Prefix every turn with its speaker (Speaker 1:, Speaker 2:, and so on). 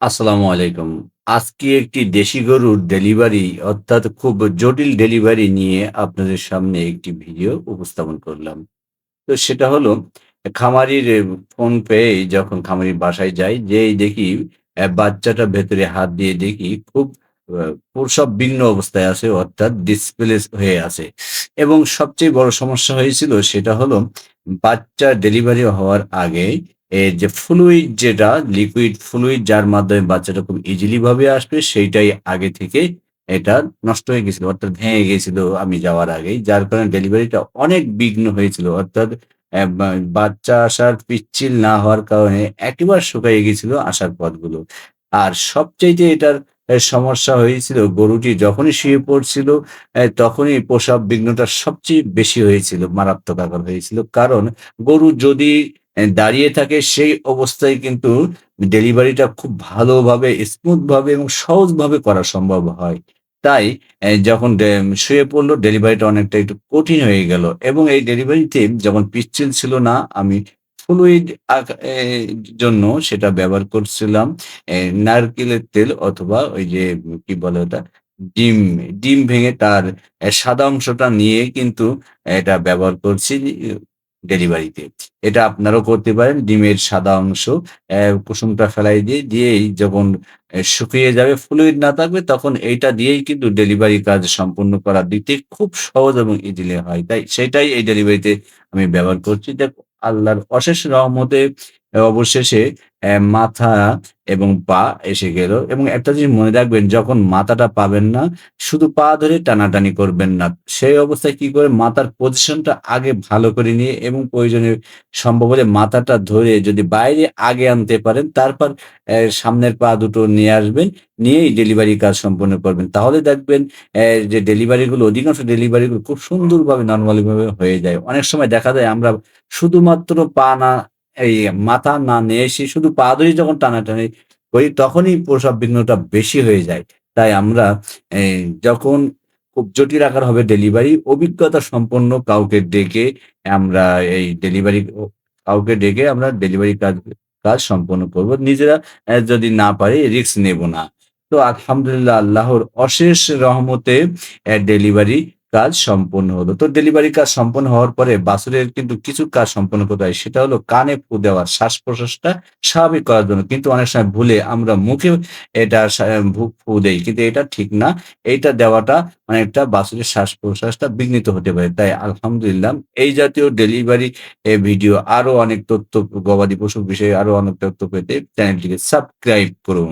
Speaker 1: আসসালামু আলাইকুম। আজকে একটি দেশি গরুর ডেলিভারি অর্থাৎ খুব জটিল ডেলিভারি নিয়ে আপনাদের সামনে একটি ভিডিও উপস্থাপন করলাম। তো সেটা হলো খামারির ফোন পেয়েই যখন খামারির বাসায় যাই, যেয়েই দেখি বাচ্চাটা ভেতরে হাত দিয়ে দেখি খুব প্রসব বিঘ্ন অবস্থায় আছে অর্থাৎ ডিসপ্লেস হয়ে আছে। এবং সবচেয়ে বড় সমস্যা হয়েছিল সেটা হলো বাচ্চার ডেলিভারি হওয়ার আগে যে ফ্লুইড যেটা লিকুইড ফ্লুইড যার মাধ্যমে বাচ্চাটা খুব ইজিলি ভাবে আসবে সেইটাই আগে থেকে এটা নষ্ট হয়ে গেছিল অর্থাৎ ভেঙে গেছিল আমি যাওয়ার আগেই। যার কারণে ডেলিভারিটা অনেক বিঘ্ন হয়েছিল। অর্থাৎ বাচ্চা আসার পিচ্ছিল না হওয়ার কারণে একেবারে শুকায়ে গেছিল আসার পথগুলো। আর সবচাইতে এটার সমস্যা হয়েছিল গরুটি যখনই শুয়ে পড়ছিল তখনই প্রসব বিঘ্নটা সবচেয়ে বেশি হয়েছিল, মারাত্মক আকার হয়েছিল। কারণ গরু যদি দাঁড়িয়ে থাকে সেই অবস্থায় কিন্তু ডেলিভারিটা খুব ভালোভাবে স্মুথ ভাবে এবং সহজভাবে করা সম্ভব হয়। তাই যখন শুয়ে পড়ল ডেলিভারিটা অনেকটা একটু কঠিন হয়ে গেল এবং এই ডেলিভারিতে যখন পিচ্ছিল ছিল না আমি ফ্লুইড জন্য সেটা ব্যবহার করছিলাম নারকেলের তেল অথবা ওই যে কি বলে ওটা? ডিম, ডিম ভেঙে তার সাদা অংশটা নিয়ে কিন্তু এটা ব্যবহার করছি ডেলিভারিতে। এটা আপনারাও করতে পারেন। ডিমের সাদা অংশ কুসুমটা ফেলাই দিয়েই যখন শুকিয়ে যাবে, ফ্লুইড না থাকবে তখন এইটা দিয়েই কিন্তু ডেলিভারি কাজ সম্পূর্ণ করা দিতে খুব সহজ এবং ইজিলি হয়। তাই সেটাই এই ডেলিভারিতে আমি ব্যবহার করছি। আল্লাহর অশেষ রহমতে অবশেষে মাথা এবং পা এসে গেল এবং একটা জিনিস মনে রাখবেন যখন মাথাটা পাবেন না, শুধু পা ধরে টানাটানি করবেন না। সেই অবস্থায় কি করে মাথার পজিশনটা আগে ভালো করে নিয়ে এবং প্রয়োজনে সম্ভব হলে মাথাটা ধরে যদি বাইরে আগে আনতে পারেন, তারপর সামনের পা দুটো নিয়ে আসবেন। নিয়েই ডেলিভারি কাজ সম্পন্ন করবেন। তাহলে দেখবেন যে ডেলিভারিগুলো অধিকাংশ ডেলিভারিগুলো খুব সুন্দরভাবে নরমালি ভাবে হয়ে যায়। অনেক সময় দেখা যায় আমরা শুধুমাত্র পা না এই মাথা না নিয়ে এসে শুধু পা ধরেই যখন টানাটানি করি তখনই প্রসব বিঘ্নটা বেশি হয়ে যায়। তাই আমরা যখন খুব জটিল আকার হবে ডেলিভারি, অভিজ্ঞতা সম্পন্ন কাউকে ডেকে আমরা এই ডেলিভারি কাউকে ডেকে আমরা ডেলিভারি কাজ সম্পন্ন করব। নিজেরা যদি না পারি রিস্ক নেব না। তো আলহামদুলিল্লাহ আল্লাহর অশেষ রহমতে ডেলিভারি কাজ সম্পন্ন হলো। তো ডেলিভারি কাজ সম্পন্ন হওয়ার পরে বাছুরের কিন্তু কিছু কাজ সম্পন্ন করতে হয়। সেটা হলো কানে ফু দেওয়া, শ্বাস-প্রশ্বাসটা স্বাভাবিক করার জন্য। কিন্তু অনেক সময় ভুলে আমরা মুখে এটা ফু দেই। কিন্তু এটা ঠিক না। এইটা দেওয়াটা অনেকটা বাছুরের শ্বাস-প্রশ্বাসটা বিঘ্নিত হতে পারে। তাই আলহামদুলিল্লাহ এই জাতীয় ডেলিভারি ভিডিও আরো অনেক তথ্য গবাদি পশুর বিষয়ে আরো অনেক তথ্য পেতে চ্যানেলটিকে সাবস্ক্রাইব করুন।